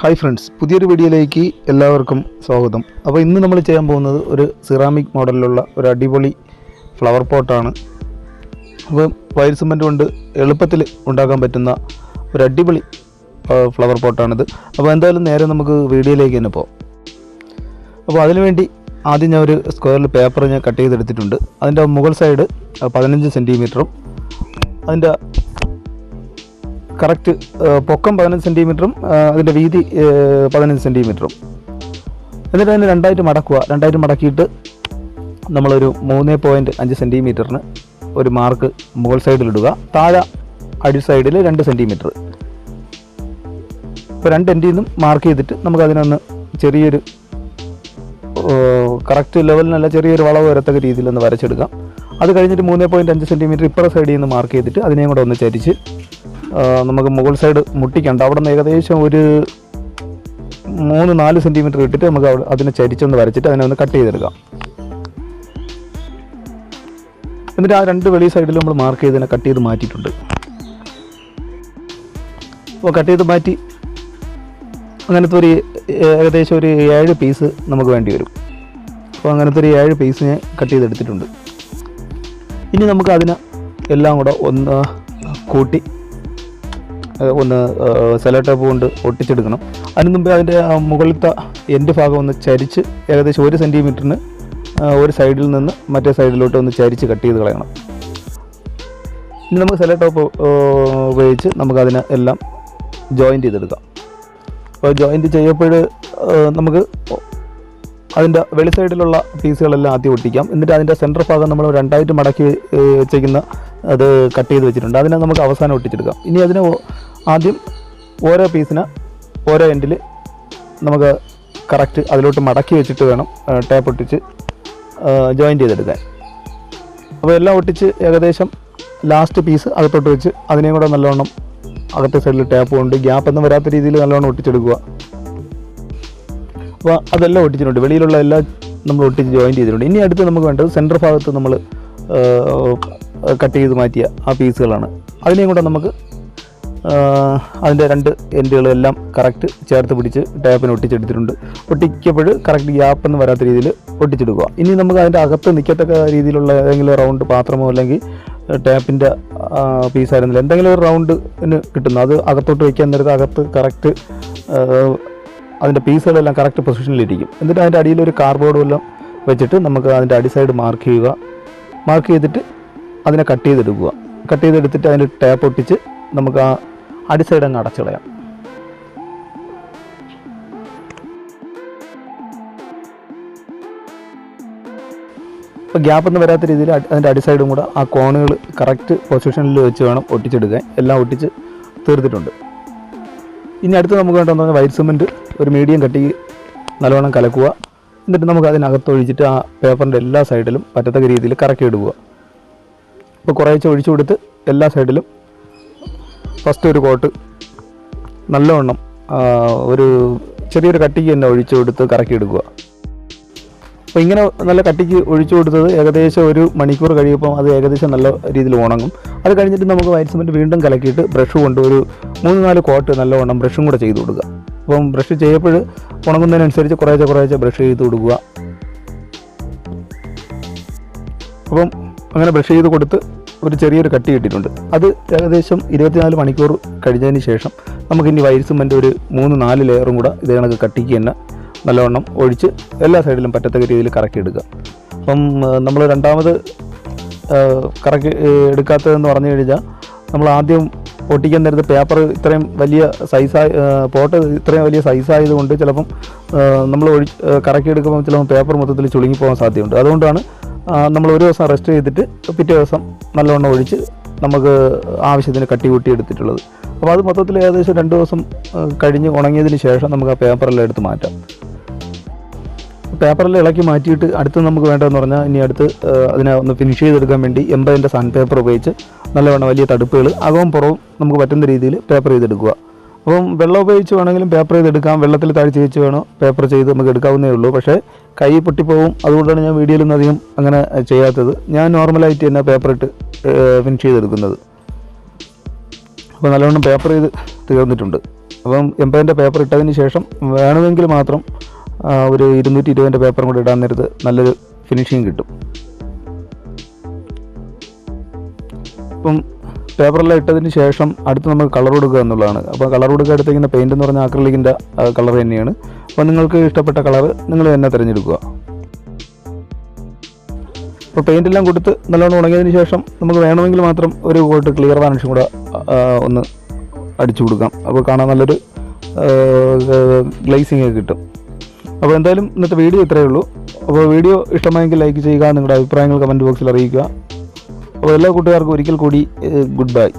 Hi friends, പുതിയൊരു വീഡിയോയിലേക്ക് എല്ലാവർക്കും സ്വാഗതം. അപ്പോൾ ഇന്ന് നമ്മൾ ചെയ്യാൻ പോകുന്നത് ഒരു സിറാമിക് മോഡലിലുള്ള ഒരു അടിപൊളി ഫ്ലവർ പോട്ടാണ്. അപ്പോൾ വൈറ്റ് സിമൻറ്റ് കൊണ്ട് എളുപ്പത്തിൽ ഉണ്ടാക്കാൻ പറ്റുന്ന ഒരു അടിപൊളി ഫ്ലവർ പോട്ടാണിത്. അപ്പോൾ എന്തായാലും നേരെ നമുക്ക് വീഡിയോയിലേക്ക് തന്നെ പോകാം. അപ്പോൾ അതിനുവേണ്ടി ആദ്യം ഞാൻ ഒരു സ്ക്വയറിൽ പേപ്പർ ഞാൻ കട്ട് ചെയ്തെടുത്തിട്ടുണ്ട്. അതിൻ്റെ മുകൾ സൈഡ് 15 സെൻറ്റിമീറ്ററും അതിൻ്റെ കറക്റ്റ് പൊക്കം 15 സെൻറ്റിമീറ്ററും അതിൻ്റെ വീതി 15 സെൻറ്റിമീറ്ററും. എന്നിട്ട് അതിന് രണ്ടായിട്ട് മടക്കിയിട്ട് നമ്മളൊരു 3.5 സെൻറ്റിമീറ്ററിന് ഒരു മാർക്ക് മുകൾ സൈഡിലിടുക. താഴെ അടി സൈഡിൽ 2 സെൻറ്റിമീറ്റർ. ഇപ്പോൾ 2 എൻഡിൽ നിന്നും മാർക്ക് ചെയ്തിട്ട് നമുക്കതിനൊന്ന് ചെറിയൊരു കറക്റ്റ് ലെവലിനല്ല ചെറിയൊരു വളവ് വരത്തക്ക രീതിയിലൊന്ന് വരച്ചെടുക്കാം. അത് കഴിഞ്ഞിട്ട് 3.5 സെൻറ്റിമീറ്റർ ഇപ്പുറ സൈഡിൽ നിന്ന് മാർക്ക് ചെയ്തിട്ട് അതിനെയും കൂടെ ഒന്ന് ചരിച്ച് നമുക്ക് മുകൾ സൈഡ് മുട്ടിക്കണ്ട അവിടെ നിന്ന് ഏകദേശം ഒരു 3-4 സെൻറ്റിമീറ്റർ ഇട്ടിട്ട് നമുക്ക് അതിനെ ചരിച്ചൊന്ന് വരച്ചിട്ട് അതിനെ ഒന്ന് കട്ട് ചെയ്തെടുക്കാം. എന്നിട്ട് ആ 2 വെളി സൈഡിൽ നമ്മൾ മാർക്ക് ചെയ്തതിനെ കട്ട് ചെയ്ത് മാറ്റിയിട്ടുണ്ട്. അപ്പോൾ കട്ട് ചെയ്ത് മാറ്റി അങ്ങനത്തെ ഒരു ഏകദേശം ഒരു 7 പീസ് നമുക്ക് വേണ്ടി വരും. അപ്പോൾ അങ്ങനത്തെ ഒരു 7 പീസ് ഞാൻ കട്ട് ചെയ്തെടുത്തിട്ടുണ്ട്. ഇനി നമുക്ക് അതിനെ എല്ലാം കൂടെ ഒന്ന് കൂട്ടി ഒന്ന് സെല്ലോ ടേപ്പ് കൊണ്ട് ഒട്ടിച്ചെടുക്കണം. അതിന് മുമ്പ് അതിൻ്റെ മുകളിലത്തെ എൻഡ് ഭാഗം ഒന്ന് ചരിച്ച് ഏകദേശം 1 സെൻറ്റിമീറ്ററിന് ഒരു സൈഡിൽ നിന്ന് മറ്റേ സൈഡിലോട്ട് ഒന്ന് ചരിച്ച് കട്ട് ചെയ്ത് കളയണം. ഇനി നമുക്ക് സെല്ലോ ടേപ്പ് ഉപയോഗിച്ച് നമുക്കതിനെ എല്ലാം ജോയിൻറ്റ് ചെയ്തെടുക്കാം. അപ്പോൾ ജോയിൻറ്റ് ചെയ്യപ്പോൾ നമുക്ക് അതിൻ്റെ വെളി സൈഡിലുള്ള പീസുകളെല്ലാം ആദ്യം ഒട്ടിക്കാം. എന്നിട്ട് അതിൻ്റെ സെൻറ്റർ ഭാഗം നമ്മൾ 2ആയിട്ട് മടക്കി വെച്ചിരിക്കുന്ന അത് കട്ട് ചെയ്ത് വെച്ചിട്ടുണ്ട്. അതിനെ നമുക്ക് അവസാനം ഒട്ടിച്ചെടുക്കാം. ഇനി അതിന് ആദ്യം ഓരോ പീസിന് ഓരോ എൻഡിൽ നമുക്ക് കറക്റ്റ് അതിലോട്ട് മടക്കി വെച്ചിട്ട് വേണം ടേപ്പ് ഒട്ടിച്ച് ജോയിൻറ്റ് ചെയ്തെടുക്കാൻ. അപ്പോൾ എല്ലാം ഒട്ടിച്ച് ഏകദേശം ലാസ്റ്റ് പീസ് അകത്തോട്ട് വെച്ച് അതിനെയും കൂടെ നല്ലവണ്ണം അകത്തെ സൈഡിൽ ടേപ്പ് കൊണ്ട് ഗ്യാപ്പൊന്നും വരാത്ത രീതിയിൽ നല്ലവണ്ണം ഒട്ടിച്ചെടുക്കുക. അപ്പോൾ അതെല്ലാം ഒട്ടിച്ചിട്ടുണ്ട്. വെളിയിലുള്ള എല്ലാം നമ്മൾ ഒട്ടിച്ച് ജോയിൻറ്റ് ചെയ്തിട്ടുണ്ട്. ഇനി അടുത്ത് നമുക്ക് വേണ്ടത് സെൻറ്റർ ഭാഗത്ത് നമ്മൾ കട്ട് ചെയ്ത് മാറ്റിയ ആ പീസുകളാണ്. അതിനെയും കൂടെ നമുക്ക് അതിൻ്റെ 2 എൻഡുകളെല്ലാം കറക്റ്റ് ചേർത്ത് പിടിച്ച് ടേപ്പിന് ഒട്ടിച്ചെടുത്തിട്ടുണ്ട്. ഒട്ടിക്കപ്പോൾ കറക്റ്റ് ഗ്യാപ്പൊന്നും വരാത്ത രീതിയിൽ ഒട്ടിച്ചെടുക്കുക. ഇനി നമുക്ക് അതിൻ്റെ അകത്ത് നിൽക്കത്തക്ക രീതിയിലുള്ള ഏതെങ്കിലും റൗണ്ട് പാത്രമോ അല്ലെങ്കിൽ ടേപ്പിൻ്റെ പീസായിരുന്നില്ല എന്തെങ്കിലും ഒരു റൗണ്ടിന് കിട്ടുന്നു അത് അകത്തോട്ട് വയ്ക്കാൻ നേരത്ത് അകത്ത് കറക്റ്റ് അതിൻ്റെ പീസുകളെല്ലാം കറക്റ്റ് പൊസിഷനിലിരിക്കും. എന്നിട്ട് അതിൻ്റെ അടിയിൽ ഒരു കാർഡ്ബോർഡും എല്ലാം വെച്ചിട്ട് നമുക്ക് അതിൻ്റെ അടി സൈഡ് മാർക്ക് ചെയ്യുക. മാർക്ക് ചെയ്തിട്ട് അതിനെ കട്ട് ചെയ്തെടുക്കുക. കട്ട് ചെയ്തെടുത്തിട്ട് അതിൻ്റെ ടേപ്പ് ഒട്ടിച്ച് നമുക്ക് ആ അടി സൈഡ് അങ്ങ് അടച്ചു കളയാം. അപ്പോൾ ഗ്യാപ്പൊന്നും വരാത്ത രീതിയിൽ അതിൻ്റെ അടി സൈഡും കൂടെ ആ കോണുകൾ കറക്റ്റ് പൊസിഷനിൽ വെച്ച് വേണം ഒട്ടിച്ചെടുക്കാൻ. എല്ലാം ഒട്ടിച്ച് തീർത്തിട്ടുണ്ട്. ഇനി അടുത്ത് നമുക്ക് വേണ്ടതെന്ന് പറഞ്ഞാൽ വൈറ്റ് സിമൻറ്റ് ഒരു മീഡിയം കട്ടി നല്ലവണ്ണം കലക്കുക. എന്നിട്ട് നമുക്ക് അതിനകത്ത് ഒഴിച്ചിട്ട് ആ പേപ്പറിൻ്റെ എല്ലാ സൈഡിലും പറ്റത്തക്ക രീതിയിൽ കറക്കി ഇടുക. ഇപ്പോൾ കുറേശ്ശെ ഒഴിച്ചു കൊടുത്ത് എല്ലാ സൈഡിലും ഫസ്റ്റ് ഒരു കോട്ട് നല്ലവണ്ണം ഒരു ചെറിയൊരു കട്ടിക്ക് തന്നെ ഒഴിച്ചു കൊടുത്ത് കറക്കി എടുക്കുക. അപ്പോൾ ഇങ്ങനെ നല്ല കട്ടിക്ക് ഒഴിച്ചു കൊടുത്തത് ഏകദേശം 1 മണിക്കൂർ കഴിയുമ്പോൾ അത് ഏകദേശം നല്ല രീതിയിൽ ഉണങ്ങും. അത് കഴിഞ്ഞിട്ട് നമുക്ക് വൈറ്റ് സിമൻറ്റ് വീണ്ടും കലക്കിയിട്ട് ബ്രഷ് കൊണ്ട് ഒരു 3-4 കോട്ട് നല്ലവണ്ണം ബ്രഷും കൂടെ ചെയ്ത് കൊടുക്കുക. അപ്പം ബ്രഷ് ചെയ്യപ്പോൾ ഉണങ്ങുന്നതിനനുസരിച്ച് കുറേശ്ശെ ബ്രഷ് ചെയ്ത് കൊടുക്കുക. അപ്പം അങ്ങനെ ബ്രഷ് ചെയ്ത് കൊടുത്ത് ഒരു ചെറിയൊരു കട്ടി കിട്ടിയിട്ടുണ്ട്. അത് ഏകദേശം 24 മണിക്കൂർ കഴിഞ്ഞതിന് ശേഷം നമുക്കിനി വൈറ്റ് സിമൻറ്റ് ഒരു 3-4 ലെയറും കൂടെ ഇതേ കണക്ക് കട്ടിക്ക് തന്നെ നല്ലവണ്ണം ഒഴിച്ച് എല്ലാ സൈഡിലും പറ്റത്തക്ക രീതിയിൽ കറക്കി എടുക്കുക. അപ്പം നമ്മൾ രണ്ടാമത് കറക്കി എടുക്കാത്തതെന്ന് പറഞ്ഞു കഴിഞ്ഞാൽ നമ്മൾ ആദ്യം ഒട്ടിക്കാൻ നേരത്ത് പേപ്പർ ഇത്രയും വലിയ പോട്ട് ഇത്രയും വലിയ സൈസായതുകൊണ്ട് ചിലപ്പം നമ്മൾ കറക്കി എടുക്കുമ്പോൾ ചിലപ്പം പേപ്പർ മൊത്തത്തിൽ ചുളുങ്ങിപ്പോകാൻ സാധ്യതയുണ്ട്. അതുകൊണ്ടാണ് നമ്മൾ ഒരു ദിവസം റെസ്റ്റ് ചെയ്തിട്ട് പിറ്റേ ദിവസം നല്ലവണ്ണം ഒഴിച്ച് നമുക്ക് ആവശ്യത്തിന് കട്ടി കൂട്ടി എടുത്തിട്ടുള്ളത്. അപ്പോൾ അത് മൊത്തത്തിൽ ഏകദേശം 2 ദിവസം കഴിഞ്ഞ് ഉണങ്ങിയതിന് ശേഷം നമുക്ക് ആ പേപ്പറെല്ലാം എടുത്ത് മാറ്റാം. പേപ്പറെല്ലാം ഇളക്കി മാറ്റിയിട്ട് അടുത്ത് നമുക്ക് വേണ്ടതെന്ന് പറഞ്ഞാൽ ഇനി അടുത്ത് അതിനെ ഒന്ന് ഫിനിഷ് ചെയ്തെടുക്കാൻ വേണ്ടി 80-ൻ്റെ സാൻഡ് പേപ്പർ ഉപയോഗിച്ച് നല്ലവണ്ണം വലിയ തടുപ്പുകൾ അകവും പുറവും നമുക്ക് പറ്റുന്ന രീതിയിൽ പേപ്പർ ചെയ്തെടുക്കുക. അപ്പം വെള്ളം ഉപയോഗിച്ച് വേണമെങ്കിലും പേപ്പർ ചെയ്തെടുക്കാം. വെള്ളത്തിൽ താഴ്ച വെച്ച് വേണം പേപ്പർ ചെയ്ത് നമുക്ക് എടുക്കാവുന്നേ ഉള്ളൂ. പക്ഷേ കൈ പൊട്ടിപ്പോവും. അതുകൊണ്ടാണ് ഞാൻ വീഡിയോയിലൊന്നും അധികം അങ്ങനെ ചെയ്യാത്തത്. ഞാൻ നോർമലായിട്ട് തന്നെ പേപ്പർ ഇട്ട് ഫിനിഷ് ചെയ്തെടുക്കുന്നത്. അപ്പോൾ നല്ലവണ്ണം പേപ്പർ ചെയ്ത് തീർന്നിട്ടുണ്ട്. അപ്പം 80-ൻ്റെ പേപ്പർ ഇട്ടതിന് ശേഷം വേണമെങ്കിൽ മാത്രം ഒരു 220-ൻ്റെ പേപ്പറും കൂടി ഇടാൻ നേരത്ത് നല്ലൊരു ഫിനിഷിങ് കിട്ടും. ഇപ്പം പേപ്പറെല്ലാം ഇട്ടതിന് ശേഷം അടുത്ത് നമുക്ക് കളർ കൊടുക്കുക എന്നുള്ളതാണ്. അപ്പോൾ കളർ കൊടുക്കുക എടുത്തിരിക്കുന്ന പെയിൻ്റ് എന്ന് പറഞ്ഞാൽ അക്രിലിക്കിൻ്റെ കളർ തന്നെയാണ്. അപ്പോൾ നിങ്ങൾക്ക് ഇഷ്ടപ്പെട്ട കളർ നിങ്ങൾ തന്നെ തിരഞ്ഞെടുക്കുക. അപ്പോൾ പെയിൻ്റെല്ലാം കൊടുത്ത് നല്ലോണം ഉണങ്ങിയതിന് ശേഷം നമുക്ക് വേണമെങ്കിൽ മാത്രം ഒരു കോട്ട് ക്ലിയർ വാനിഷും കൂടെ ഒന്ന് അടിച്ചു കൊടുക്കാം. അപ്പോൾ കാണാൻ നല്ലൊരു ഗ്ലേസിങ് ഒക്കെ കിട്ടും. അപ്പോൾ എന്തായാലും ഇന്നത്തെ വീഡിയോ ഇത്രയേ ഉള്ളൂ. അപ്പോൾ വീഡിയോ ഇഷ്ടമായെങ്കിൽ ലൈക്ക് ചെയ്യുക, നിങ്ങളുടെ അഭിപ്രായങ്ങൾ കമൻറ്റ് ബോക്സിൽ അറിയിക്കുക. അപ്പോൾ എല്ലാ കൂട്ടുകാർക്കും ഒരിക്കൽ കൂടി ഗുഡ് ബൈ.